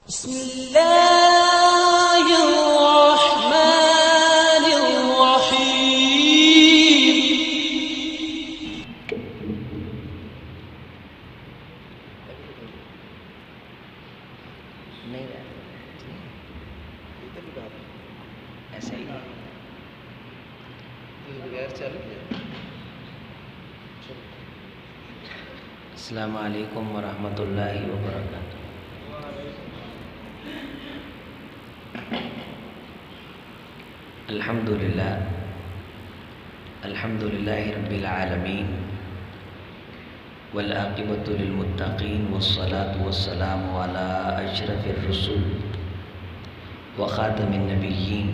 بسم الله الرحمن الرحيم. نہیں ایسے ہی السلام علیکم ورحمۃ اللہ وبرکاتہ. الحمد للہ رب العالمین والعاقبۃ للمتقین والصلاة والسلام علی اشرف الرسل وخاتم النبیین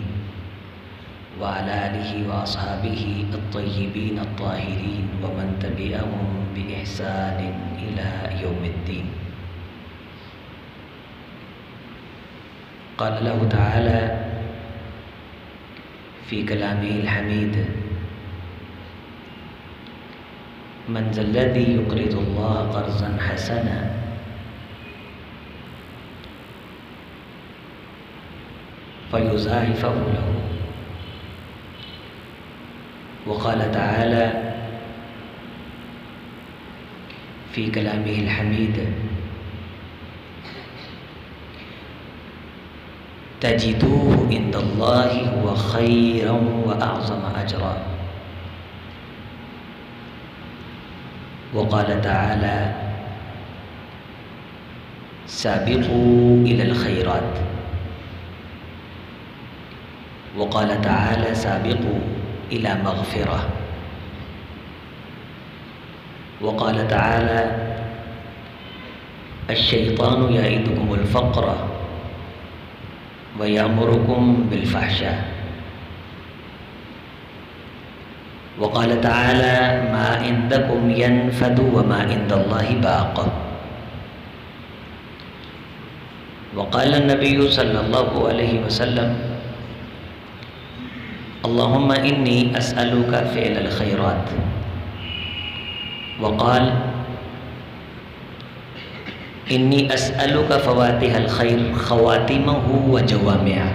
وعلى آلہ واصحابہ الطیبین الطاہرین ومن تبعهم بإحسان إلى يوم الدین. قال اللہ تعالی فی کلامہ الحمید من ذا الذی یقرض اللہ قرضا حسنا فیضاعفہ له. وقال تعالی فی کلامہ الحمید تجدوه عند اللہ هو خیرا واعظم اجرا. وقال تعالی سابقوا الى الخیرات. وقال تعالی سابقوا الى مغفرہ. وقال تعالی الشیطان یعدکم الفقر وَيَأْمُرُكُمْ بِالْفَحْشَاءِ. وقال تعالى ما عندكم ينفد وما عند الله باق. وقال النبي صلى الله عليه وسلم اللهم إني أسألك فعل الخيرات. وقال انی اسألک فواتح الخیر خواتمہ و جوامعہ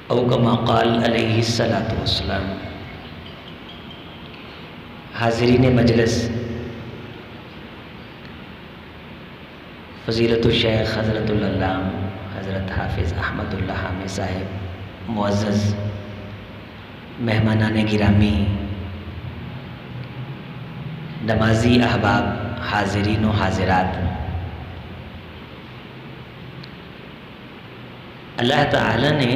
او کما قال علیہ الصلاۃ والسلام. حاضرین مجلس، فضیلت الشیخ حضرت العلام حضرت حافظ احمد اللہ حامد صاحب، معزز مہمانان گرامی، نمازی احباب، حاضرین و حاضرات، اللہ تعالی نے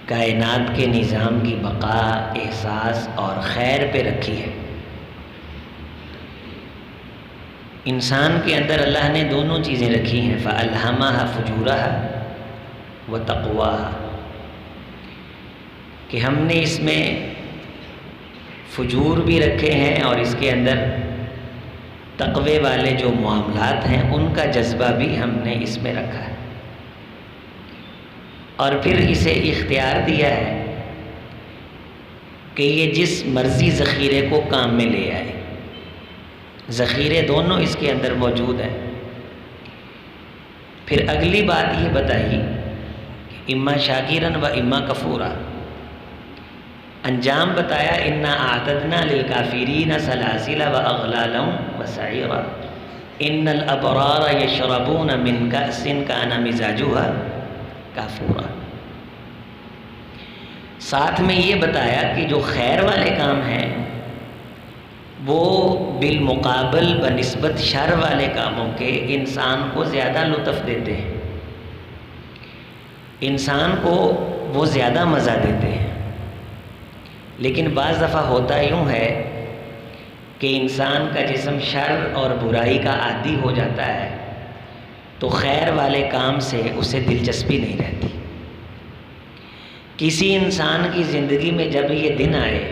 کائنات کے نظام کی بقا، احساس اور خیر پہ رکھی ہے. انسان کے اندر اللہ نے دونوں چیزیں رکھی ہیں، فَأَلْهَمَهَا فُجُورَهَا وَتَقْوَاهَا، کہ ہم نے اس میں فجور بھی رکھے ہیں اور اس کے اندر تقوی والے جو معاملات ہیں ان کا جذبہ بھی ہم نے اس میں رکھا ہے، اور پھر اسے اختیار دیا ہے کہ یہ جس مرضی ذخیرے کو کام میں لے آئے. ذخیرے دونوں اس کے اندر موجود ہیں. پھر اگلی بات یہ بتائی کہ اما شاکرا و اما کفورا. انجام بتایا انا اعتدنا للکافرین سلاسل واغلالا وسعیرا ان الابرار یشربون من کأس کان مزاجها کافورا. ساتھ میں یہ بتایا کہ جو خیر والے کام ہیں وہ بالمقابل بنسبت شر والے کاموں کے انسان کو زیادہ لطف دیتے ہیں، انسان کو وہ زیادہ مزہ دیتے ہیں. لیکن بعض دفعہ ہوتا یوں ہے کہ انسان کا جسم شر اور برائی کا عادی ہو جاتا ہے تو خیر والے کام سے اسے دلچسپی نہیں رہتی. کسی انسان کی زندگی میں جب یہ دن آئے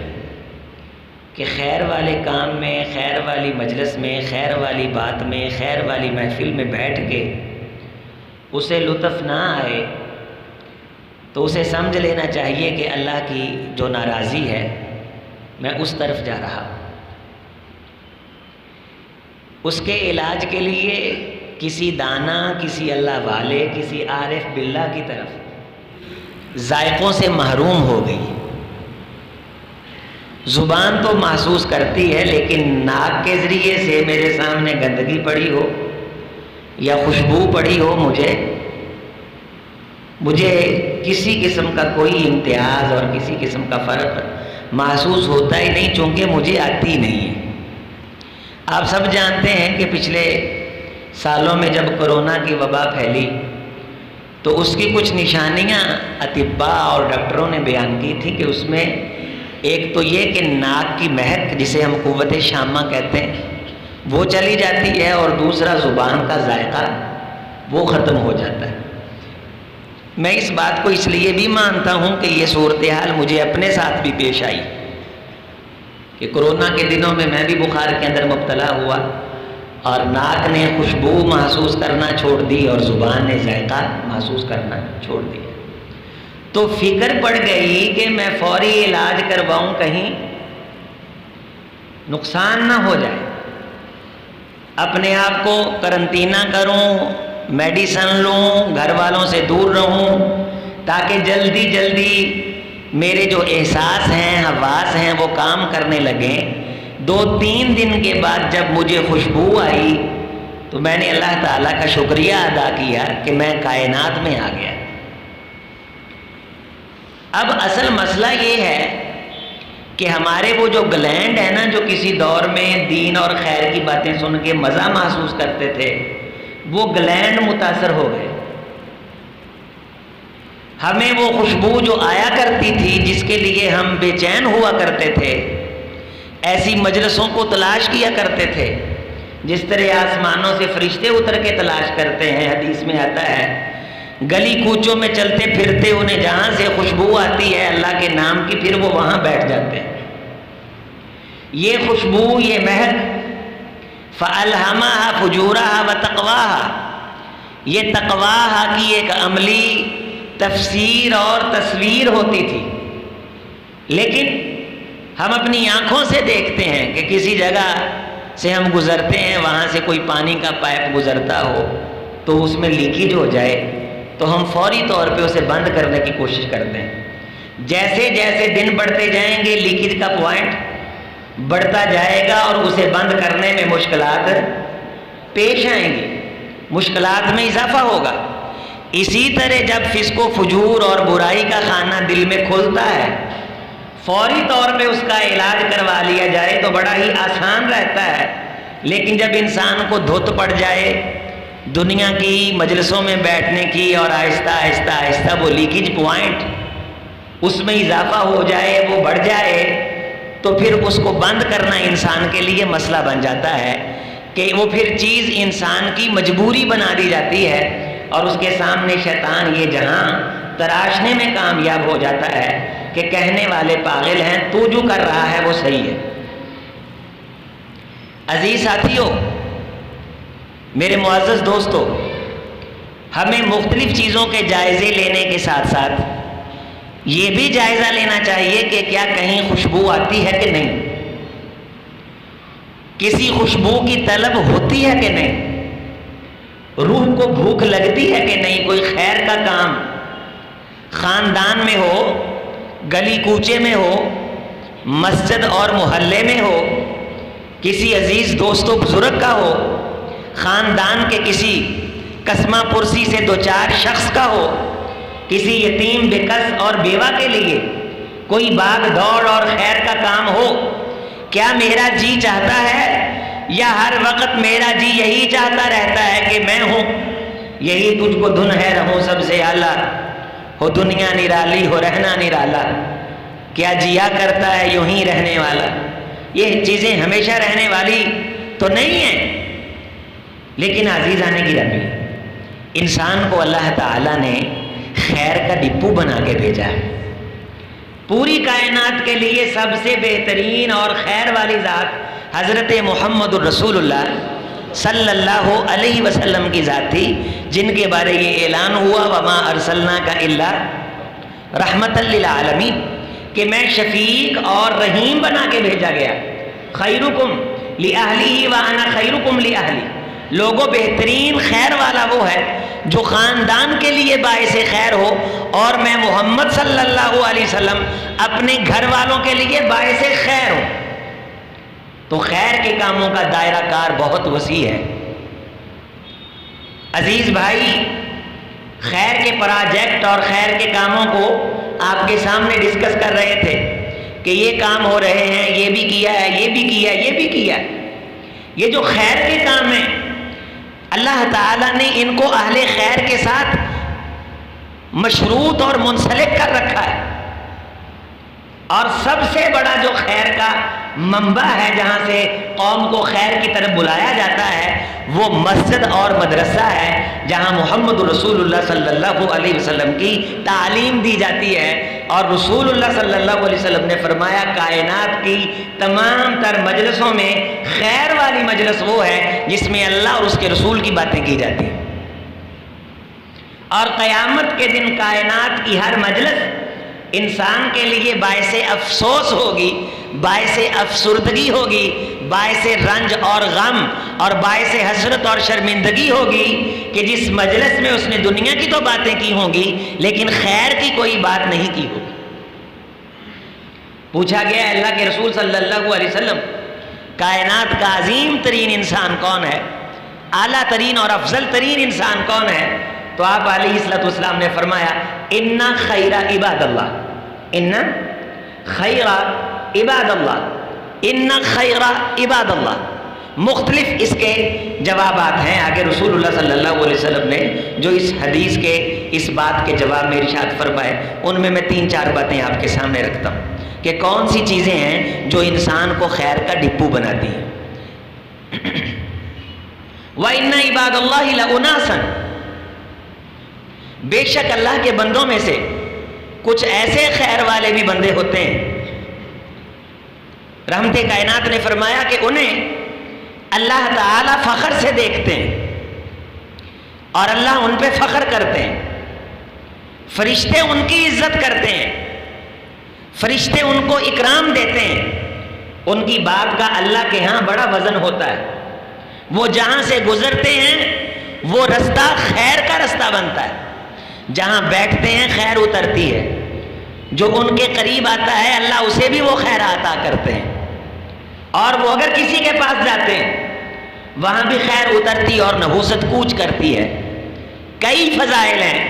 کہ خیر والے کام میں، خیر والی مجلس میں، خیر والی بات میں، خیر والی محفل میں بیٹھ کے اسے لطف نہ آئے تو اسے سمجھ لینا چاہیے کہ اللہ کی جو ناراضی ہے میں اس طرف جا رہا ہوں. اس کے علاج کے لیے کسی دانا، کسی اللہ والے، کسی عارف باللہ کی طرف ذائقوں سے محروم ہو گئی۔ زبان تو محسوس کرتی ہے، لیکن ناک کے ذریعے سے میرے سامنے گندگی پڑی ہو یا خوشبو پڑی ہو، مجھے کسی قسم کا کوئی امتیاز اور کسی قسم کا فرق محسوس ہوتا ہی نہیں، چونکہ مجھے آتی نہیں ہے۔ آپ سب جانتے ہیں کہ پچھلے سالوں میں جب کورونا کی وبا پھیلی تو اس کی کچھ نشانیاں اطباء اور ڈاکٹروں نے بیان کی تھی کہ اس میں ایک تو یہ کہ ناک کی مہک، جسے ہم قوت شامہ کہتے ہیں، وہ چلی جاتی ہے، اور دوسرا زبان کا ذائقہ وہ ختم ہو جاتا ہے۔ میں اس بات کو اس لیے بھی مانتا ہوں کہ یہ صورتحال مجھے اپنے ساتھ بھی پیش آئی کہ کورونا کے دنوں میں بھی بخار کے اندر مبتلا ہوا، اور ناک نے خوشبو محسوس کرنا چھوڑ دی اور زبان نے ذائقہ محسوس کرنا چھوڑ دیا۔ تو فکر پڑ گئی کہ میں فوری علاج کرواؤں، کہیں نقصان نہ ہو جائے، اپنے آپ کو قرنطینہ کروں، میڈیسن لوں، گھر والوں سے دور رہوں، تاکہ جلدی جلدی میرے جو احساس ہیں، حواس ہیں، وہ کام کرنے لگیں۔ 2-3 دن کے بعد جب مجھے خوشبو آئی تو میں نے اللہ تعالیٰ کا شکریہ ادا کیا کہ میں کائنات میں آ گیا۔ اب اصل مسئلہ یہ ہے کہ ہمارے وہ جو گلینڈ ہے نا، جو کسی دور میں دین اور خیر کی باتیں سن کے مزہ محسوس کرتے تھے، وہ گلینڈ متاثر ہو گئے۔ ہمیں وہ خوشبو جو آیا کرتی تھی، جس کے لیے ہم بے چین ہوا کرتے تھے، ایسی مجلسوں کو تلاش کیا کرتے تھے جس طرح آسمانوں سے فرشتے اتر کے تلاش کرتے ہیں۔ حدیث میں آتا ہے، گلی کوچوں میں چلتے پھرتے انہیں جہاں سے خوشبو آتی ہے اللہ کے نام کی، پھر وہ وہاں بیٹھ جاتے ہیں۔ یہ خوشبو، یہ مہک، فَأَلْهَمَهَا فُجُورَهَا وَتَقْوَاهَا، یہ تقواها کی ایک عملی تفسیر اور تصویر ہوتی تھی۔ لیکن ہم اپنی آنکھوں سے دیکھتے ہیں کہ کسی جگہ سے ہم گزرتے ہیں، وہاں سے کوئی پانی کا پائپ گزرتا ہو تو اس میں لیکیج ہو جائے تو ہم فوری طور پہ اسے بند کرنے کی کوشش کرتے ہیں۔ جیسے جیسے دن بڑھتے جائیں گے، لیکیج کا پوائنٹ بڑھتا جائے گا اور اسے بند کرنے میں مشکلات پیش آئیں گی، مشکلات میں اضافہ ہوگا۔ اسی طرح جب فسق و فجور اور برائی کا خانہ دل میں کھلتا ہے، فوری طور پہ اس کا علاج کروا لیا جائے تو بڑا ہی آسان رہتا ہے۔ لیکن جب انسان کو دھت پڑ جائے دنیا کی مجلسوں میں بیٹھنے کی، اور آہستہ آہستہ آہستہ وہ لیکیج پوائنٹ اس میں اضافہ ہو جائے، وہ بڑھ جائے، تو پھر اس کو بند کرنا انسان کے لیے مسئلہ بن جاتا ہے کہ وہ پھر چیز انسان کی مجبوری بنا دی جاتی ہے، اور اس کے سامنے شیطان یہ جہاں تراشنے میں کامیاب ہو جاتا ہے کہ کہنے والے پاگل ہیں، تو جو کر رہا ہے وہ صحیح ہے۔ عزیز ساتھیو، میرے معزز دوستو، ہمیں مختلف چیزوں کے جائزے لینے کے ساتھ ساتھ یہ بھی جائزہ لینا چاہیے کہ کیا کہیں خوشبو آتی ہے کہ نہیں، کسی خوشبو کی طلب ہوتی ہے کہ نہیں، روح کو بھوک لگتی ہے کہ نہیں، کوئی خیر کا کام خاندان میں ہو، گلی کوچے میں ہو، مسجد اور محلے میں ہو، کسی عزیز دوست و بزرگ کا ہو، خاندان کے کسی کسمہ پرسی سے 2-4 شخص کا ہو، کسی یتیم بکس اور بیوہ کے لیے کوئی بھاگ دوڑ اور خیر کا کام ہو، کیا میرا جی چاہتا ہے یا ہر وقت میرا جی یہی چاہتا رہتا ہے کہ میں ہوں یہی تجھ کو دھن ہے، رہوں سب سے اعلیٰ، ہو دنیا نرالی ہو رہنا نرالا، کیا جیا کرتا ہے یوں ہی رہنے والا؟ یہ چیزیں ہمیشہ رہنے والی تو نہیں ہیں۔ لیکن عزیزان گرامی، انسان کو اللہ تعالیٰ نے خیر کا ڈپو بنا کے بھیجا ہے۔ پوری کائنات کے لیے سب سے بہترین اور خیر والی ذات حضرت محمد الرسول اللہ صلی اللہ علیہ وسلم کی ذات تھی، جن کے بارے یہ اعلان ہوا وما ارسلناک الا رحمتا للعالمین، کہ میں شفیق اور رحیم بنا کے بھیجا گیا۔ خیرکم لِأَهْلِهِ وَأَنَا خَيْرُكُمْ لِأَهْلِي، لوگوں بہترین خیر والا وہ ہے جو خاندان کے لیے باعث خیر ہو، اور میں محمد صلی اللہ علیہ وسلم اپنے گھر والوں کے لیے باعث خیر ہوں۔ تو خیر کے کاموں کا دائرہ کار بہت وسیع ہے۔ عزیز بھائی، خیر کے پروجیکٹ اور خیر کے کاموں کو آپ کے سامنے ڈسکس کر رہے تھے کہ یہ کام ہو رہے ہیں، یہ بھی کیا ہے، یہ بھی کیا ہے، یہ بھی کیا ہے۔ یہ جو خیر کے کام ہیں اللہ تعالیٰ نے ان کو اہل خیر کے ساتھ مشروط اور منسلک کر رکھا ہے، اور سب سے بڑا جو خیر کا منبع ہے جہاں سے قوم کو خیر کی طرف بلایا جاتا ہے وہ مسجد اور مدرسہ ہے، جہاں محمد رسول اللہ صلی اللہ علیہ وسلم کی تعلیم دی جاتی ہے۔ اور رسول اللہ صلی اللہ علیہ وسلم نے فرمایا کائنات کی تمام تر مجلسوں میں خیر والی مجلس وہ ہے جس میں اللہ اور اس کے رسول کی باتیں کی جاتی ہیں، اور قیامت کے دن کائنات کی ہر مجلس انسان کے لیے باعث افسوس ہوگی، باعث افسردگی ہوگی، باعث رنج اور غم اور باعث حسرت اور شرمندگی ہوگی کہ جس مجلس میں اس نے دنیا کی تو باتیں کی ہوں گی لیکن خیر کی کوئی بات نہیں کی ہوگی۔ پوچھا گیا اللہ کے رسول صلی اللہ علیہ وسلم کائنات کا عظیم ترین انسان کون ہے، اعلیٰ ترین اور افضل ترین انسان کون ہے؟ تو آپ علیہ الصلوۃ والسلام نے فرمایا ان خیر عباد اللہ، ان خیر عباد اللہ، ان خیر عباد اللہ۔ مختلف اس کے جوابات ہیں، آگے رسول اللہ صلی اللہ علیہ وسلم نے جو اس حدیث کے اس بات کے جواب میں ارشاد فرمائے ان میں 3-4 باتیں آپ کے سامنے رکھتا ہوں کہ کون سی چیزیں ہیں جو انسان کو خیر کا ڈپو بناتی ہیں۔ وَإِنَّ عِبَادَ اللَّهِ لَأُنَاسًا، بے شک اللہ کے بندوں میں سے کچھ ایسے خیر والے بھی بندے ہوتے ہیں، رحمت کائنات نے فرمایا کہ انہیں اللہ تعالیٰ فخر سے دیکھتے ہیں اور اللہ ان پہ فخر کرتے ہیں، فرشتے ان کی عزت کرتے ہیں، فرشتے ان کو اکرام دیتے ہیں، ان کی بات کا اللہ کے ہاں بڑا وزن ہوتا ہے، وہ جہاں سے گزرتے ہیں وہ رستہ خیر کا رستہ بنتا ہے، جہاں بیٹھتے ہیں خیر اترتی ہے، جو ان کے قریب آتا ہے اللہ اسے بھی وہ خیر عطا کرتے ہیں، اور وہ اگر کسی کے پاس جاتے ہیں وہاں بھی خیر اترتی اور نحوست کوچ کرتی ہے۔ کئی فضائل ہیں،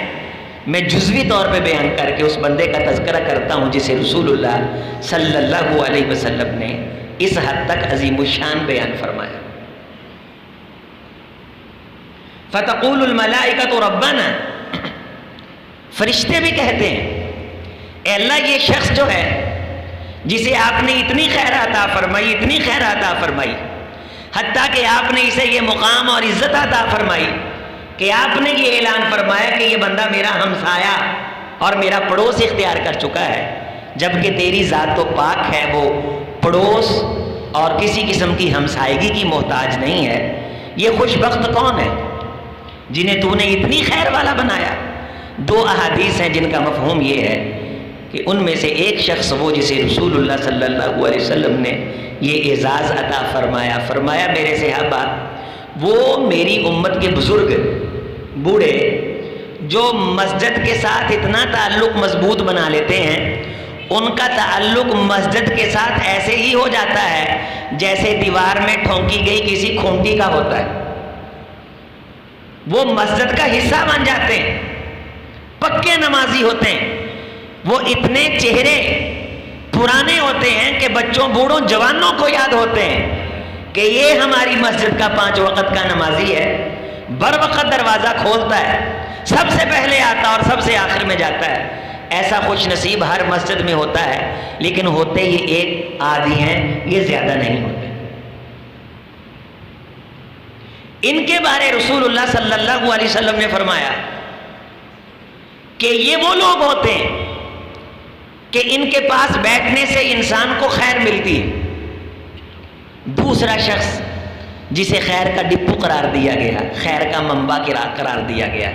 میں جزوی طور پہ بیان کر کے اس بندے کا تذکرہ کرتا ہوں جسے رسول اللہ صلی اللہ علیہ وسلم نے اس حد تک عظیم الشان بیان فرمایا۔ فتقول الملائکۃ ربنا، فرشتے بھی کہتے ہیں اے اللہ یہ شخص جو ہے جسے آپ نے اتنی خیر عطا فرمائی، اتنی خیر عطا فرمائی، حتیٰ کہ آپ نے اسے یہ مقام اور عزت عطا فرمائی کہ آپ نے یہ اعلان فرمایا کہ یہ بندہ میرا ہمسایہ اور میرا پڑوس اختیار کر چکا ہے، جبکہ تیری ذات تو پاک ہے، وہ پڑوس اور کسی قسم کی ہمسائیگی کی محتاج نہیں ہے۔ یہ خوش بخت کون ہے جنہیں تو نے اتنی خیر والا بنایا؟ 2 احادیث ہیں جن کا مفہوم یہ ہے کہ ان میں سے ایک شخص وہ جسے رسول اللہ صلی اللہ علیہ وسلم نے یہ اعزاز عطا فرمایا، فرمایا میرے صحابہ وہ میری امت کے بزرگ بوڑھے جو مسجد کے ساتھ اتنا تعلق مضبوط بنا لیتے ہیں، ان کا تعلق مسجد کے ساتھ ایسے ہی ہو جاتا ہے جیسے دیوار میں ٹھونکی گئی کسی کھونٹی کا ہوتا ہے، وہ مسجد کا حصہ بن جاتے ہیں، پکے نمازی ہوتے ہیں، وہ اتنے چہرے پرانے ہوتے ہیں کہ بچوں بوڑھوں جوانوں کو یاد ہوتے ہیں کہ یہ ہماری مسجد کا 5 وقت کا نمازی ہے، بر وقت دروازہ کھولتا ہے، سب سے پہلے آتا اور سب سے آخر میں جاتا ہے۔ ایسا خوش نصیب ہر مسجد میں ہوتا ہے، لیکن ہوتے یہ ایک آدھی ہیں، یہ زیادہ نہیں ہوتے۔ ان کے بارے رسول اللہ صلی اللہ علیہ وسلم نے فرمایا کہ یہ وہ لوگ ہوتے ہیں کہ ان کے پاس بیٹھنے سے انسان کو خیر ملتی ہے۔ دوسرا شخص جسے خیر کا ڈپو قرار دیا گیا، خیر کا منبع قرار دیا گیا،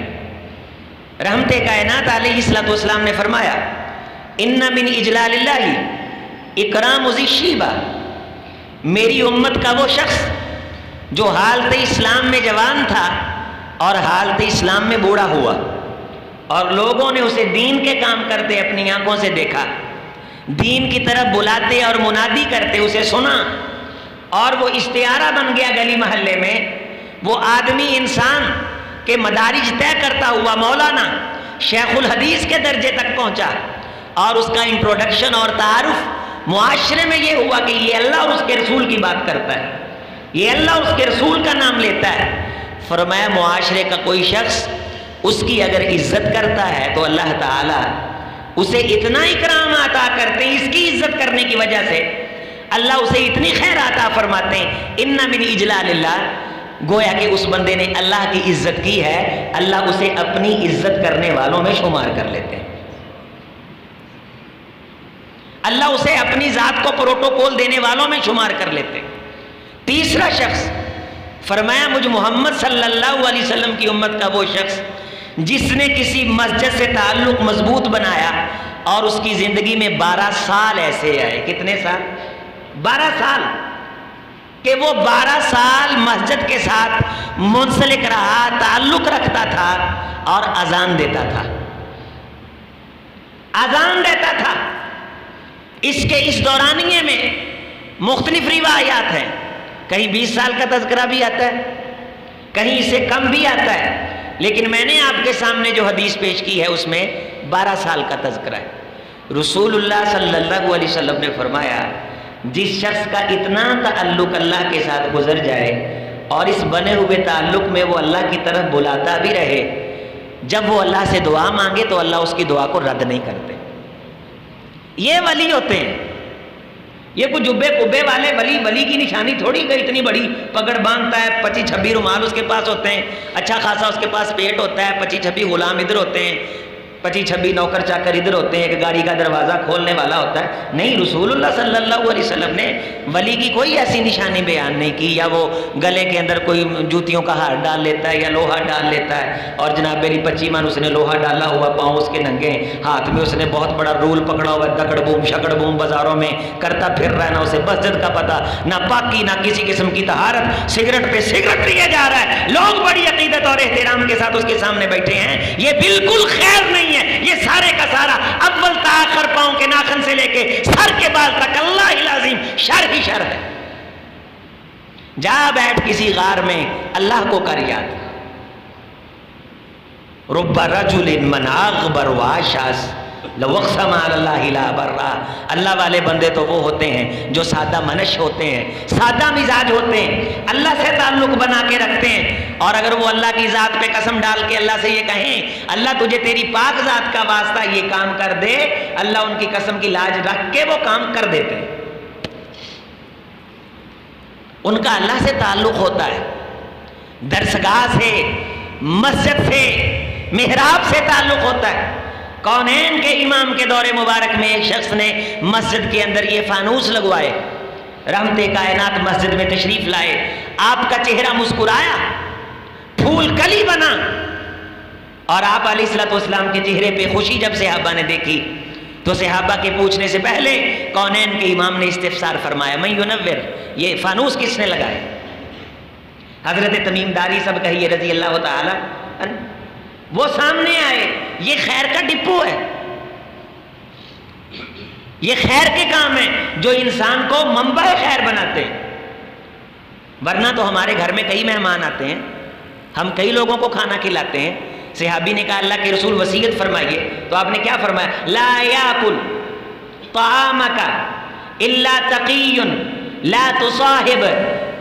رحمت کائنات علیہ الصلوۃ والسلام نے فرمایا ان من اجلال اللہ اکرام ذی الشیبہ، میری امت کا وہ شخص جو حالت اسلام میں جوان تھا اور حالت اسلام میں بوڑھا ہوا، اور لوگوں نے اسے دین کے کام کرتے اپنی آنکھوں سے دیکھا، دین کی طرف بلاتے اور منادی کرتے اسے سنا، اور وہ استعارہ بن گیا گلی محلے میں، وہ آدمی انسان کے مدارج طے کرتا ہوا مولانا شیخ الحدیث کے درجے تک پہنچا، اور اس کا انٹروڈکشن اور تعارف معاشرے میں یہ ہوا کہ یہ اللہ اور اس کے رسول کی بات کرتا ہے، یہ اللہ اور اس کے رسول کا نام لیتا ہے۔ فرمایا معاشرے کا کوئی شخص اس کی اگر عزت کرتا ہے تو اللہ تعالیٰ اسے اتنا اکرام عطا کرتے ہیں، اس کی عزت کرنے کی وجہ سے اللہ اسے اتنی خیر عطا فرماتے ہیں، ان من اجلال اللہ، گویا کہ اس بندے نے اللہ کی عزت کی ہے، اللہ اسے اپنی عزت کرنے والوں میں شمار کر لیتے ہیں، اللہ اسے اپنی ذات کو پروٹوکول دینے والوں میں شمار کر لیتے ہیں۔ تیسرا شخص فرمایا مجھ محمد صلی اللہ علیہ وسلم کی امت کا وہ شخص جس نے کسی مسجد سے تعلق مضبوط بنایا اور اس کی زندگی میں 12 سال ایسے آئے، کتنے سال؟ 12 سال، کہ وہ 12 سال مسجد کے ساتھ منسلک رہا، تعلق رکھتا تھا اور اذان دیتا تھا، اذان دیتا تھا۔ اس کے اس دورانیے میں مختلف روایات ہیں، کہیں 20 سال کا تذکرہ بھی آتا ہے، کہیں اس سے کم بھی آتا ہے، لیکن میں نے آپ کے سامنے جو حدیث پیش کی ہے اس میں 12 سال کا تذکرہ ہے۔ رسول اللہ صلی اللہ علیہ وسلم نے فرمایا جس شخص کا اتنا تعلق اللہ کے ساتھ گزر جائے اور اس بنے ہوئے تعلق میں وہ اللہ کی طرف بلاتا بھی رہے، جب وہ اللہ سے دعا مانگے تو اللہ اس کی دعا کو رد نہیں کرتے۔ یہ ولی ہوتے ہیں، یہ کوئی جبے کبے والے ولی کی نشانی تھوڑی کہ اتنی بڑی پگڑ باندھتا ہے، 25-26 رومال اس کے پاس ہوتے ہیں، اچھا خاصا اس کے پاس پیٹ ہوتا ہے، 25-26 غلام ادھر ہوتے ہیں، 25-26 نوکر چاکر ادھر ہوتے ہیں، ایک گاڑی کا دروازہ کھولنے والا ہوتا ہے۔ نہیں، رسول اللہ صلی اللہ علیہ وسلم نے ولی کی کوئی ایسی نشانی بیان نہیں کی، یا وہ گلے کے اندر کوئی جوتیوں کا ہار ڈال لیتا ہے یا لوہا ڈال لیتا ہے، اور جناب میری 25 من اس نے لوہا ڈالا ہوا، پاؤں اس کے ننگے، ہاتھ میں اس نے بہت بڑا رول پکڑا ہوا، دکڑ بوم شکڑ بوم بازاروں میں کرتا پھر رہا ہے، نہ اسے مسجد کا پتہ، نہ پاکی، نہ کسی قسم کی طہارت، سگریٹ پہ سگریٹ لیے جا رہا ہے، لوگ بڑی عقیدت اور احترام کے ساتھ اس کے سامنے بیٹھے ہیں۔ یہ بالکل خیر نہیں ہے، یہ سارے کا سارا اول تا آخر پاؤں کے ناخن سے لے کے سر کے بال تک اللہ العظیم شر ہی شر ہے۔ جا بیٹھ کسی غار میں، اللہ کو کر یاد۔ رب رجل من اغبر واشاس لو اقسم علی اللہ لا برا۔ اللہ والے بندے تو وہ ہوتے ہیں جو سادہ منش ہوتے ہیں، سادہ مزاج ہوتے ہیں، اللہ سے تعلق بنا کے رکھتے ہیں، اور اگر وہ اللہ کی ذات پہ قسم ڈال کے اللہ سے یہ کہیں اللہ تجھے تیری پاک ذات کا واسطہ یہ کام کر دے، اللہ ان کی قسم کی لاج رکھ کے وہ کام کر دیتے ہیں۔ ان کا اللہ سے تعلق ہوتا ہے، درسگاہ سے، مسجد سے، محراب سے تعلق ہوتا ہے۔ کونین کے امام کے دور مبارک میں ایک شخص نے مسجد کے اندر یہ فانوس لگوائے، رحمت کائنات مسجد میں تشریف لائے، آپ کا چہرہ مسکرایا، پھول کلی بنا، اور آپ علیہ الصلوۃ والسلام کے چہرے پہ خوشی جب صحابہ نے دیکھی تو صحابہ کے پوچھنے سے پہلے کونین کے امام نے استفسار فرمایا من ینور، یہ فانوس کس نے لگائے؟ حضرت تمیم داری سب کہیے رضی اللہ تعالی عنہ، وہ سامنے آئے، یہ خیر کا ڈپو ہے، یہ خیر کے کام ہیں جو انسان کو منبع خیر بناتے ہیں۔ ورنہ تو ہمارے گھر میں کئی مہمان آتے ہیں، ہم کئی لوگوں کو کھانا کھلاتے ہیں۔ صحابی نے کہا اللہ کے رسول وصیت فرمائیے، تو آپ نے کیا فرمایا؟ لا یاکل طعامک الا تقی لا تصاحب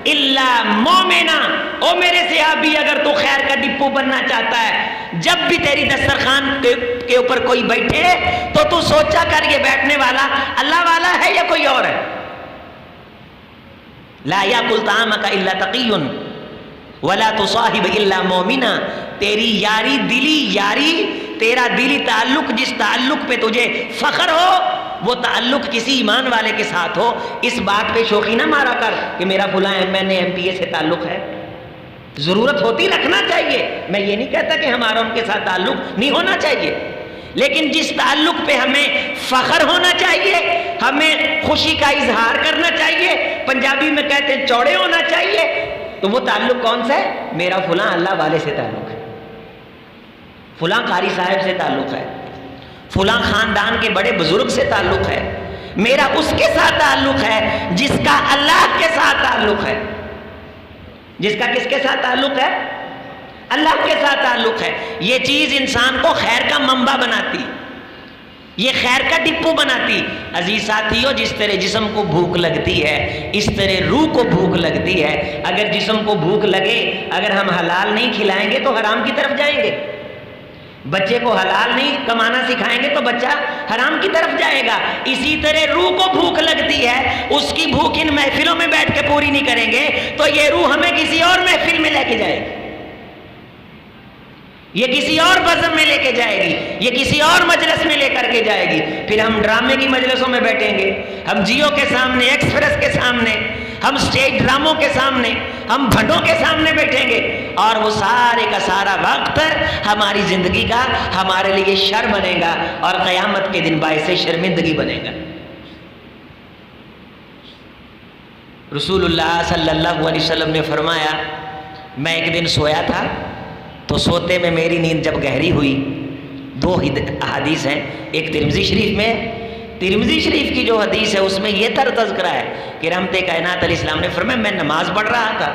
الا مومنا۔ او میرے صحابی، اگر تو خیر کا ڈپو بننا چاہتا ہے، جب بھی تیری دسترخوان کے اوپر کوئی بیٹھے تو تو سوچا کر یہ بیٹھنے والا اللہ والا ہے یا کوئی اور ہے۔ لا یاکل طعامک الا تقی ولا تصاحب الا مومنا۔ تیری یاری دلی یاری، تیرا دلی تعلق، جس تعلق پہ تجھے فخر ہو وہ تعلق کسی ایمان والے کے ساتھ ہو۔ اس بات پہ شوخی نہ مارا کر کہ میرا فلاں MNA MPA سے تعلق ہے، ضرورت ہوتی رکھنا چاہیے، میں یہ نہیں کہتا کہ ہمارا ان کے ساتھ تعلق نہیں ہونا چاہیے، لیکن جس تعلق پہ ہمیں فخر ہونا چاہیے، ہمیں خوشی کا اظہار کرنا چاہیے، پنجابی میں کہتے ہیں چوڑے ہونا چاہیے، تو وہ تعلق کون سا ہے؟ میرا فلاں اللہ والے سے تعلق ہے، فلاں قاری صاحب سے تعلق ہے، فلاں خاندان کے بڑے بزرگ سے تعلق ہے، میرا اس کے ساتھ تعلق ہے جس کا اللہ کے ساتھ تعلق ہے، جس کا کس کے ساتھ تعلق ہے؟ اللہ کے ساتھ تعلق ہے۔ یہ چیز انسان کو خیر کا منبع بناتی، یہ خیر کا ڈپو بناتی۔ عزیز ساتھیو، جس طرح جسم کو بھوک لگتی ہے اس طرح روح کو بھوک لگتی ہے۔ اگر جسم کو بھوک لگے، اگر ہم حلال نہیں کھلائیں گے تو حرام کی طرف جائیں گے، بچے کو حلال نہیں کمانا سکھائیں گے تو بچہ حرام کی طرف جائے گا۔ اسی طرح روح کو بھوک لگتی ہے، اس کی بھوک ان محفلوں میں بیٹھ کے پوری نہیں کریں گے تو یہ روح ہمیں کسی اور محفل میں لے کے جائے گی، یہ کسی اور بزم میں لے کے جائے گی، یہ کسی اور مجلس میں لے کر کے جائے گی۔ پھر ہم ڈرامے کی مجلسوں میں بیٹھیں گے، ہم جیو کے سامنے، ایکسپریس کے سامنے، ہم سٹیج ڈراموں کے سامنے، ہم بھنڈوں کے سامنے بیٹھیں گے، اور وہ سارے کا سارا وقت ہماری زندگی کا ہمارے لیے شر بنے گا اور قیامت کے دن باعث شرمندگی بنے گا۔ رسول اللہ صلی اللہ علیہ وسلم نے فرمایا، میں ایک دن سویا تھا تو سوتے میں میری نیند جب گہری ہوئی، دو احادیث ہیں، ایک ترمذی شریف میں، ترمذی شریف کی جو حدیث ہے اس میں یہ تذکرہ ہے کہ رحمت کائنات علیہ السلام نے فرمایا میں نماز پڑھ رہا تھا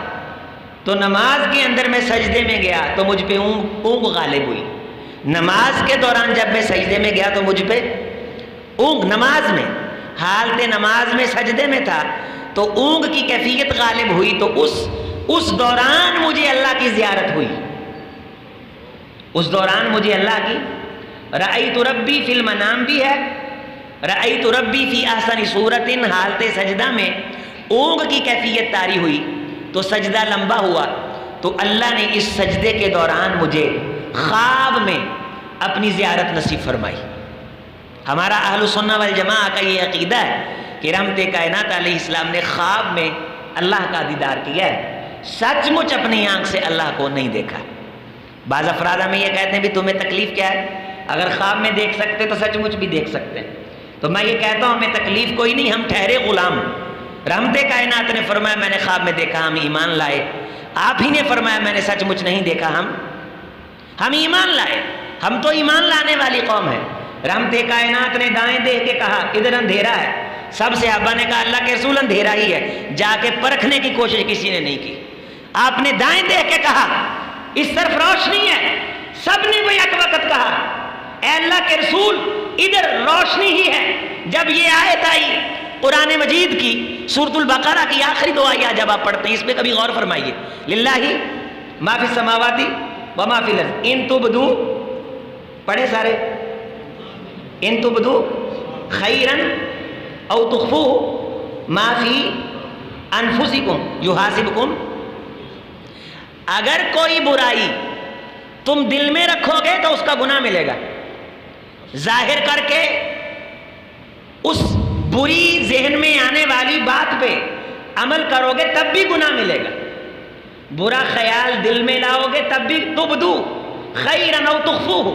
تو نماز کے اندر میں سجدے میں گیا تو مجھ پہ اونگ غالب ہوئی۔ نماز کے دوران جب میں سجدے میں گیا تو مجھ پہ اونگ، نماز میں، حالت نماز میں سجدے میں تھا تو اونگ کی کیفیت غالب ہوئی، تو اس دوران مجھے اللہ کی زیارت ہوئی، اس دوران مجھے اللہ کی رأیت ربی فی المنام بھی ہے، رأیت ربی فی احسن صورت، حالت سجدہ میں اونگ کی کیفیت طاری ہوئی تو سجدہ لمبا ہوا، تو اللہ نے اس سجدے کے دوران مجھے خواب میں اپنی زیارت نصیب فرمائی۔ ہمارا اہل سنہ والجماعہ کا یہ عقیدہ ہے کہ رحمت کائنات علیہ السلام نے خواب میں اللہ کا دیدار کیا ہے، سچ مچ اپنی آنکھ سے اللہ کو نہیں دیکھا۔ بعض افراد ہمیں یہ کہتے ہیں بھی تمہیں تکلیف کیا ہے، اگر خواب میں دیکھ سکتے تو سچ مچ بھی دیکھ سکتے ہیں، تو میں یہ کہتا ہوں ہمیں تکلیف کوئی نہیں، ہم ٹھہرے غلام۔ رحمت کائنات نے فرمایا میں نے خواب میں دیکھا، ہم ایمان لائے، آپ ہی نے فرمایا میں نے سچ مچ نہیں دیکھا، ہم ایمان لائے، ہم تو ایمان لانے والی قوم ہے۔ رحمت کائنات نے دائیں دیکھ کے کہا ادھر اندھیرا ہے، سب صحابہ نے کہا اللہ کے رسول اندھیرا ہی ہے، جا کے پرکھنے کی کوشش کسی نے نہیں کی۔ آپ نے دائیں دیکھ کے کہا اس طرف روشنی ہے، سب نے وہ یک وقت کہا اے اللہ کے رسول ادھر روشنی ہی ہے۔ جب یہ آیت آئی قرآن مجید کی سورۃ البقرہ کی آخری دو آیات جب آپ پڑھتے ہیں اس پہ کبھی غور فرمائیے، للہ ما فی السماوات وما فی الارض ان تبدو، پڑھے سارے، ان تبدو خیرا او تخفوه ما فی انفسکم یحاسبکم، اگر کوئی برائی تم دل میں رکھو گے تو اس کا گناہ ملے گا، ظاہر کر کے اس بری ذہن میں آنے والی بات پہ عمل کرو گے تب بھی گناہ ملے گا، برا خیال دل میں لاؤ گے تب بھی، تبدو خیرا او تخفوه،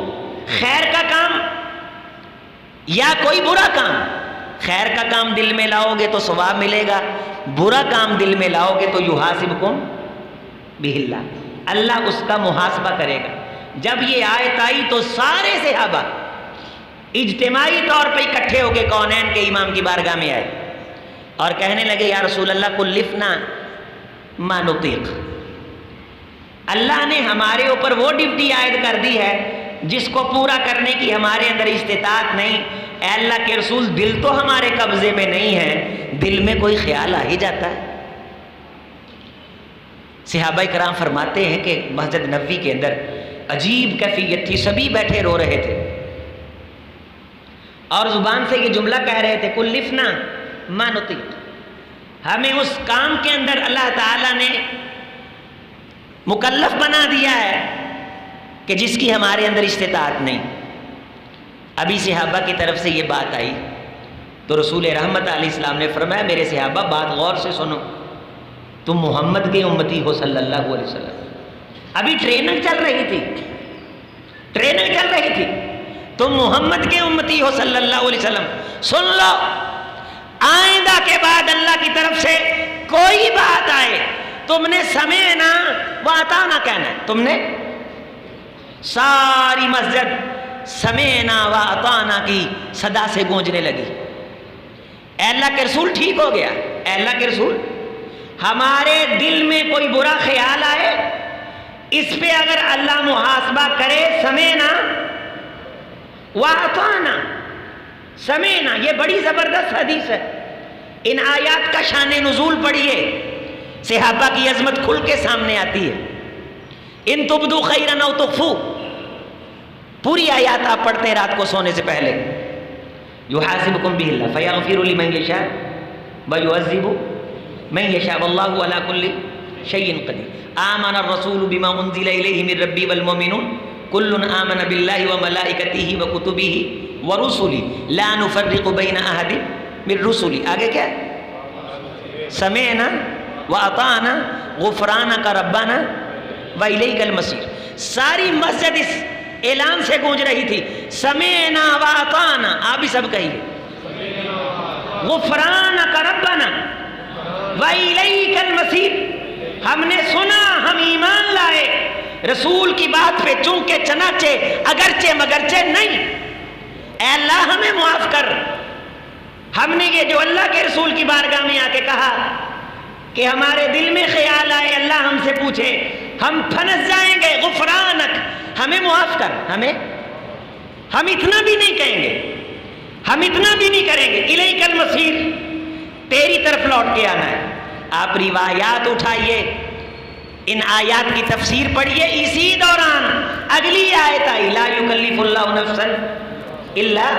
خیر کا کام یا کوئی برا کام، خیر کا کام دل میں لاؤ گے تو ثواب ملے گا، برا کام دل میں لاؤ گے تو یحاسبکم بہ اللہ، اللہ اس کا محاسبہ کرے گا۔ جب یہ آیت آئی تو سارے صحابہ اجتماعی طور پہ اکٹھے ہو کے کونین کے امام کی بارگاہ میں آئے اور کہنے لگے یا رسول اللہ کلفنا ما نطیق، اللہ نے ہمارے اوپر وہ ڈیوٹی عائد کر دی ہے جس کو پورا کرنے کی ہمارے اندر استطاعت نہیں۔ اے اللہ کے رسول دل تو ہمارے قبضے میں نہیں ہے، دل میں کوئی خیال آ ہی جاتا ہے۔ صحابہ کرام فرماتے ہیں کہ مسجد نبوی کے اندر عجیب کیفیت تھی، سبھی بیٹھے رو رہے تھے اور زبان سے یہ جملہ کہہ رہے تھے کلفنا ما نطیق، ہمیں اس کام کے اندر اللہ تعالیٰ نے مکلف بنا دیا ہے کہ جس کی ہمارے اندر استطاعت نہیں۔ ابھی صحابہ کی طرف سے یہ بات آئی تو رسول رحمت علیہ السلام نے فرمایا میرے صحابہ بات غور سے سنو، تم محمد کے امتی ہو صلی اللہ علیہ وسلم۔ ابھی ٹریننگ چل رہی تھی، تم محمد کے امتی ہو صلی اللہ علیہ وسلم، سن لو آئندہ کے بعد اللہ کی طرف سے کوئی بات آئے تم نے سمعنا و اطعنا کہنا ہے. تم نے ساری مسجد سمعنا و اطعنا کی صدا سے گونجنے لگی. اے اللہ کے رسول ٹھیک ہو گیا. اے اللہ کے رسول ہمارے دل میں کوئی برا خیال آئے اس پہ اگر اللہ محاسبہ کرے، سمعنا و اطعنا، سمعنا یہ بڑی زبردست حدیث ہے. ان آیات کا شان نزول پڑھیے، صحابہ کی عظمت کھل کے سامنے آتی ہے. ان تبدو خیرا او تخفو، پوری آیات آپ پڑھتے ہیں رات کو سونے سے پہلے. یحاسبکم بہ اللہ فیغفر لمن یشاء ویعذب من یشاء واللہ علی کل شیء قدیر. آمن الرسول بما انزل الیہ من ربی والمؤمنون کل آمن باللہ وملائکتہ وکتبہ ورسلہ لا نفرق بین احد من رسلہ. آگے کیا ہے؟ سمعنا واطعنا غفرانک ربنا والیک المصیر. ساری مسجد اس اعلان سے گونج رہی تھی، سمعنا واطعنا. آپ بھی سب کہیے غفرانک ربنا والیک المصیر. ہم نے سنا، ہم ایمان لائے رسول کی بات پہ، چونکہ چنانچہ اگرچہ مگرچہ نہیں. اے اللہ ہمیں معاف کر. ہم نے یہ جو اللہ کے رسول کی بارگاہ میں آ کے کہا کہ ہمارے دل میں خیال آئے اللہ ہم سے پوچھے، ہم پھنس جائیں گے. غفرانک، ہمیں معاف کر. ہم اتنا بھی نہیں کہیں گے، ہم اتنا بھی نہیں کریں گے. الیک المصیر، تیری طرف لوٹ کے آنا ہے. آپ روایات اٹھائیے، ان آیات کی تفسیر پڑھیے. اسی دوران اگلی آیت آئی، لا یکلف اللہ نفسا الا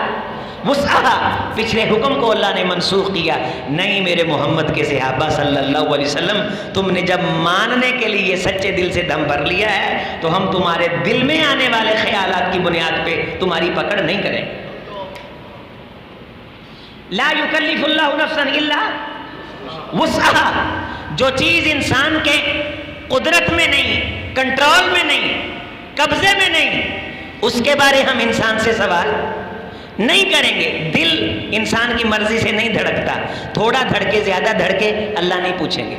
وسعها. پچھلے حکم کو اللہ نے منسوخ کیا. نہیں میرے محمد کے صحابہ صلی اللہ علیہ وسلم، تم نے جب ماننے کے لیے سچے دل سے دم بھر لیا ہے تو ہم تمہارے دل میں آنے والے خیالات کی بنیاد پہ تمہاری پکڑ نہیں کریں. لا یکلف اللہ نفسا الا وسعها. جو چیز انسان کے قدرت میں نہیں، کنٹرول میں نہیں، قبضے میں نہیں، اس کے بارے ہم انسان سے سوال نہیں کریں گے. دل انسان کی مرضی سے نہیں دھڑکتا، تھوڑا دھڑکے زیادہ دھڑکے اللہ نہیں پوچھیں گے.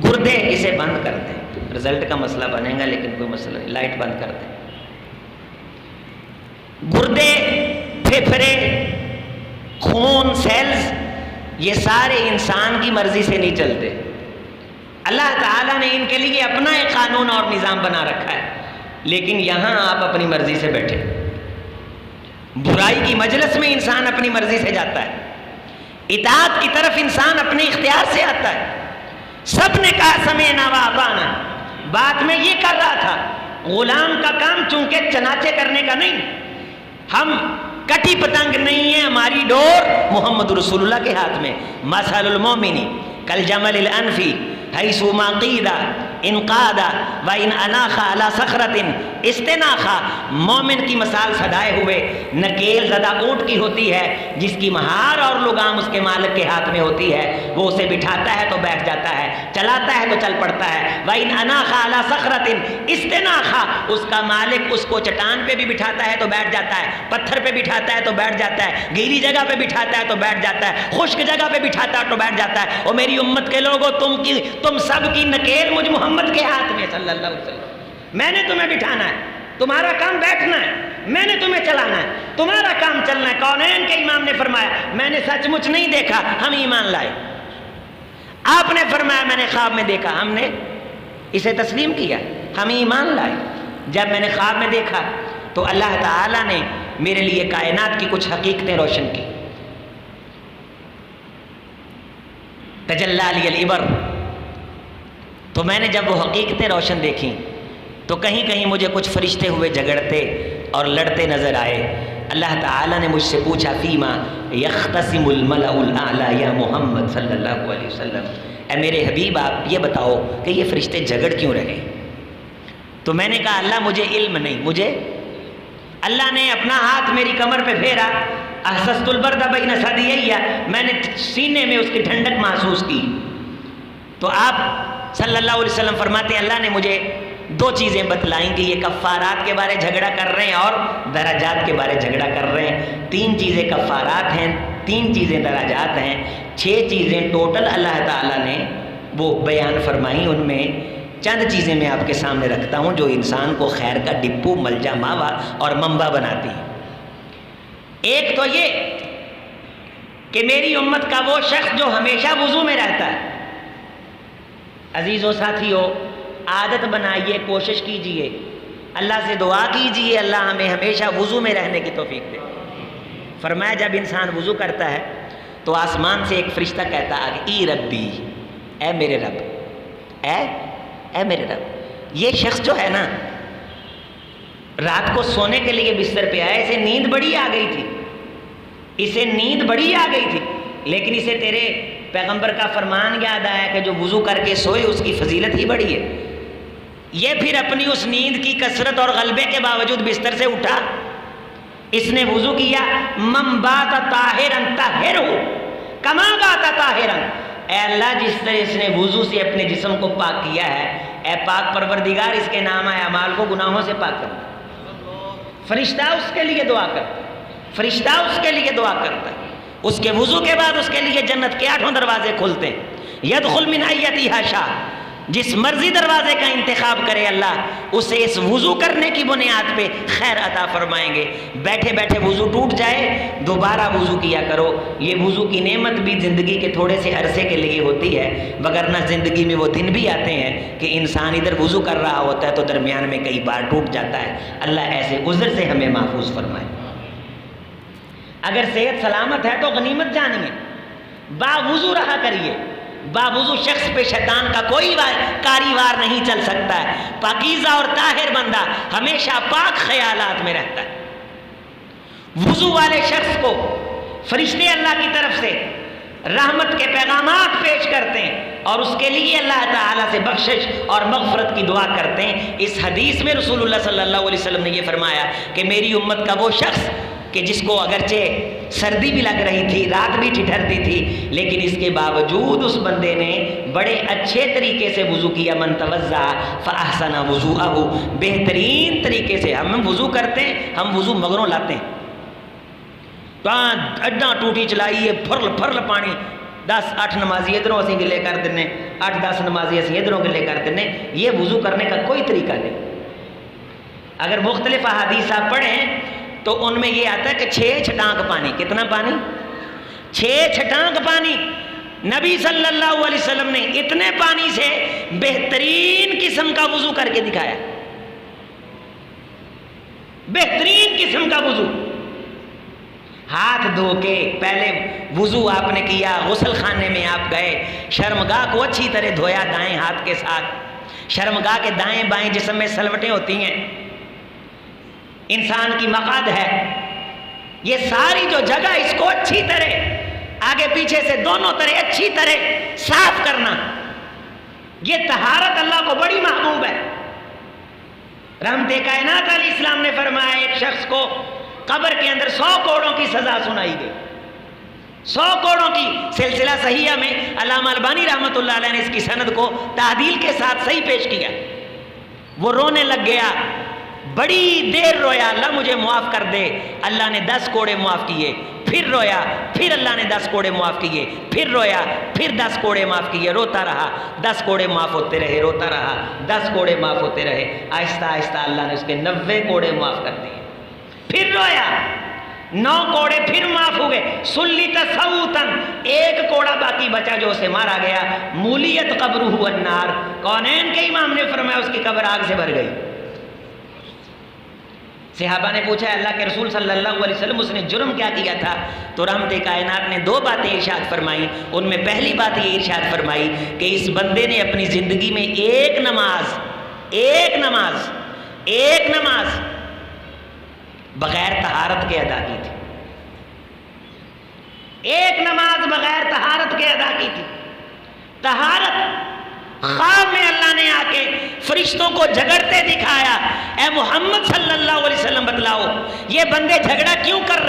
گردے اسے بند کر دیں، رزلٹ کا مسئلہ بنے گا لیکن کوئی مسئلہ نہیں. لائٹ بند کر دیں. گردے، پھیپھڑے، خون، سیلز، یہ سارے انسان کی مرضی سے نہیں چلتے. اللہ تعالیٰ نے ان کے لیے اپنا ایک قانون اور نظام بنا رکھا ہے، لیکن یہاں آپ اپنی مرضی سے بیٹھے. برائی کی مجلس میں انسان اپنی مرضی سے جاتا ہے، اطاعت کی طرف انسان اپنے اختیار سے آتا ہے. سب نے کہا سمعنا و اطعنا. بات میں یہ کر رہا تھا، غلام کا کام چونکہ چنانچہ کرنے کا نہیں. ہم کٹی پتنگ نہیں ہے، ہماری ڈور محمد رسول اللہ کے ہاتھ میں. مثل المومن کالجمل الانفی حیث ما قید انقاد و ان اناخ علی صخرۃ استناخا. مومن کی مثال سدائے ہوئے نکیل زدہ اونٹ کی ہوتی ہے جس کی مہار اور لگام اس کے مالک کے ہاتھ میں ہوتی ہے. وہ اسے بٹھاتا ہے تو بیٹھ جاتا ہے، چلاتا ہے تو چل پڑتا ہے. و ان اناخ علی صخرۃ استناخا، اس کا مالک اس کو چٹان پہ بھی بٹھاتا ہے تو بیٹھ جاتا ہے، پتھر پہ بٹھاتا ہے تو بیٹھ جاتا ہے، گیلی جگہ پہ بٹھاتا ہے تو بیٹھ جاتا ہے، خشک جگہ پہ بٹھاتا ہے تو بیٹھ جاتا ہے. اور میری امت کے لوگوں، تم سب کی نکیل مجھ محمد کے ہاتھ میں صلی اللہ علیہ وسلم. میں نے تمہیں بٹھانا ہے، تمہارا کام بیٹھنا ہے. میں نے تمہیں چلانا ہے، تمہارا کام چلنا ہے. کونین کے امام نے فرمایا میں نے سچ مچ نہیں دیکھا، ہم ایمان لائے. آپ نے فرمایا میں نے خواب میں دیکھا، ہم نے اسے تسلیم کیا، ہم ایمان لائے. جب میں نے خواب میں دیکھا تو اللہ تعالیٰ نے میرے لیے کائنات کی کچھ حقیقتیں روشن کی. تجلی العبر. تو میں نے جب وہ حقیقتیں روشن دیکھیں تو کہیں کہیں مجھے کچھ فرشتے ہوئے جھگڑتے اور لڑتے نظر آئے. اللہ تعالیٰ نے مجھ سے پوچھا فیما یختصم الملأ الاعلی یا محمد صلی اللہ علیہ وسلم. اے میرے حبیب آپ یہ بتاؤ کہ یہ فرشتے جھگڑ کیوں رہے؟ تو میں نے کہا اللہ مجھے علم نہیں. مجھے اللہ نے اپنا ہاتھ میری کمر پہ پھیرا، احسست البرد بین ثدییہ، میں نے سینے میں اس کی ٹھنڈک محسوس کی. تو آپ صلی اللہ علیہ وسلم فرماتے ہیں اللہ نے مجھے دو چیزیں بتلائیں کہ یہ کفارات کے بارے جھگڑا کر رہے ہیں اور درجات کے بارے جھگڑا کر رہے ہیں۔ 3 چیزیں کفارات ہیں، 3 چیزیں درجات ہیں، 6 چیزیں ٹوٹل اللہ تعالیٰ نے وہ بیان فرمائی۔ ان میں چند چیزیں میں آپ کے سامنے رکھتا ہوں جو انسان کو خیر کا ڈپو، ملجا، ماوا اور منبع بناتی ہیں۔ ایک تو یہ کہ میری امت کا وہ شخص جو ہمیشہ وضو میں رہتا ہے۔ عزیزو ساتھیو، عادت بنائیے، کوشش کیجئے، اللہ سے دعا کیجئے اللہ ہمیں ہمیشہ وضو میں رہنے کی توفیق دے۔ فرمایا جب انسان وضو کرتا ہے تو آسمان سے ایک فرشتہ کہتا ہے ای ربی، اے میرے رب، اے میرے رب۔ یہ شخص جو ہے نا، رات کو سونے کے لیے بستر پہ آیا، اسے نیند بڑی آ گئی تھی، اسے نیند بڑی آ گئی تھی، لیکن اسے تیرے پیغمبر کا فرمان یاد آیا کہ جو وضو کر کے سوئے اس کی فضیلت ہی بڑی ہے۔ یہ پھر اپنی اس نیند کی کثرت اور غلبے کے باوجود بستر سے اٹھا، اس نے وضو کیا۔ من بات طاہرن طاہرہ کما بات طاہرن، اے اللہ جس طرح اس نے وضو سے اپنے جسم کو پاک کیا ہے، اے پاک پروردگار اس کے نام اعمال کو گناہوں سے پاک کر۔ فرشتہ اس کے لیے دعا کرتا، فرشتہ اس کے لیے دعا کرتا ہے۔ اس کے وضو کے بعد اس کے لیے جنت کے 8 دروازے کھلتے ہیں۔ یدخل من ایتھا شاء، جس مرضی دروازے کا انتخاب کرے اللہ اسے اس وضو کرنے کی بنیاد پہ خیر عطا فرمائیں گے۔ بیٹھے بیٹھے وضو ٹوٹ جائے دوبارہ وضو کیا کرو۔ یہ وضو کی نعمت بھی زندگی کے تھوڑے سے عرصے کے لیے ہوتی ہے، وگرنہ زندگی میں وہ دن بھی آتے ہیں کہ انسان ادھر وضو کر رہا ہوتا ہے تو درمیان میں کئی بار ٹوٹ جاتا ہے۔ اللہ ایسے عذر سے ہمیں محفوظ فرمائے۔ اگر صحت سلامت ہے تو غنیمت جانیے، با وضو رہا کریے۔ با وضو شخص پہ شیطان کا کوئی کاریوار نہیں چل سکتا ہے۔ پاکیزہ اور طاہر بندہ ہمیشہ پاک خیالات میں رہتا ہے۔ وضو والے شخص کو فرشتے اللہ کی طرف سے رحمت کے پیغامات پیش کرتے ہیں اور اس کے لیے اللہ تعالیٰ سے بخشش اور مغفرت کی دعا کرتے ہیں۔ اس حدیث میں رسول اللہ صلی اللہ علیہ وسلم نے یہ فرمایا کہ میری امت کا وہ شخص کہ جس کو اگرچہ سردی بھی لگ رہی تھی، رات بھی ٹھٹھرتی تھی، لیکن اس کے باوجود اس بندے نے بڑے اچھے طریقے سے وضو کیا۔ من توضأ فأحسن وضوءہ، بہترین طریقے سے ہم وضو کرتے ہیں، ہم وضو مغروں لاتے ہیں، اڈا ٹوٹی چلائیے، پھرل پانی، 10-8 نمازی ادھروں اسی گلے کر دینے، 8-10 نمازی اسی ادھروں گلے کر دینے۔ یہ وضو کرنے کا کوئی طریقہ نہیں۔ اگر مختلف احادیث آپ پڑھیں تو ان میں یہ آتا ہے کہ 6 چھٹانک پانی۔ کتنا پانی؟ 6 چھٹانک پانی۔ نبی صلی اللہ علیہ وسلم نے اتنے پانی سے بہترین قسم کا وضو کر کے دکھایا، بہترین قسم کا وضو۔ ہاتھ دھو کے پہلے وضو آپ نے کیا، غسل خانے میں آپ گئے، شرمگاہ کو اچھی طرح دھویا دائیں ہاتھ کے ساتھ۔ شرمگاہ کے دائیں بائیں جسم میں سلوٹیں ہوتی ہیں، انسان کی مقعد ہے، یہ ساری جو جگہ اس کو اچھی طرح آگے پیچھے سے دونوں طرح اچھی طرح صاف کرنا، یہ طہارت اللہ کو بڑی محبوب ہے۔ رحمت کائنات علیہ السلام نے فرمایا ایک شخص کو قبر کے اندر 100 کوڑوں کی سزا سنائی گئی۔ 100 کوڑوں کی سلسلہ صحیحہ میں علامہ البانی رحمۃ اللہ علیہ نے اس کی سند کو تعدیل کے ساتھ صحیح پیش کیا۔ وہ رونے لگ گیا، بڑی دیر رویا، اللہ مجھے معاف کر دے۔ اللہ نے 10 کوڑے معاف کیے، پھر رویا، پھر اللہ نے 10 کوڑے معاف کیے، پھر رویا، پھر 10 کوڑے معاف کیے، روتا رہا، 10 کوڑے معاف ہوتے رہے، روتا رہا، 10 کوڑے معاف ہوتے رہے، آہستہ آہستہ اللہ نے اس کے 90 کوڑے معاف کر دیے۔ پھر رویا، 9 کوڑے پھر معاف ہو گئے۔ سلیت صوتاً، 1 کوڑا باقی بچا جو اسے مارا گیا۔ مولیت قبرہ النار، کونین کے امام نے فرمایا اس کی قبر آگ سے بھر گئی۔ صحابہ نے پوچھا اللہ کے رسول صلی اللہ علیہ وسلم اس نے جرم کیا کیا تھا؟ تو رحمت کائنات نے 2 باتیں ارشاد فرمائی۔ ان میں پہلی بات یہ ارشاد فرمائی کہ اس بندے نے اپنی زندگی میں ایک نماز بغیر طہارت کے ادا کی تھی، ایک نماز بغیر طہارت کے ادا کی تھی۔ طہارت خواب میں اللہ نے آ کے فرشتوں کو جھگڑتے دکھایا، اے محمد صلی اللہ علیہ وسلم بتلاؤ یہ بندے جھگڑا کیوں کر رہے ہیں؟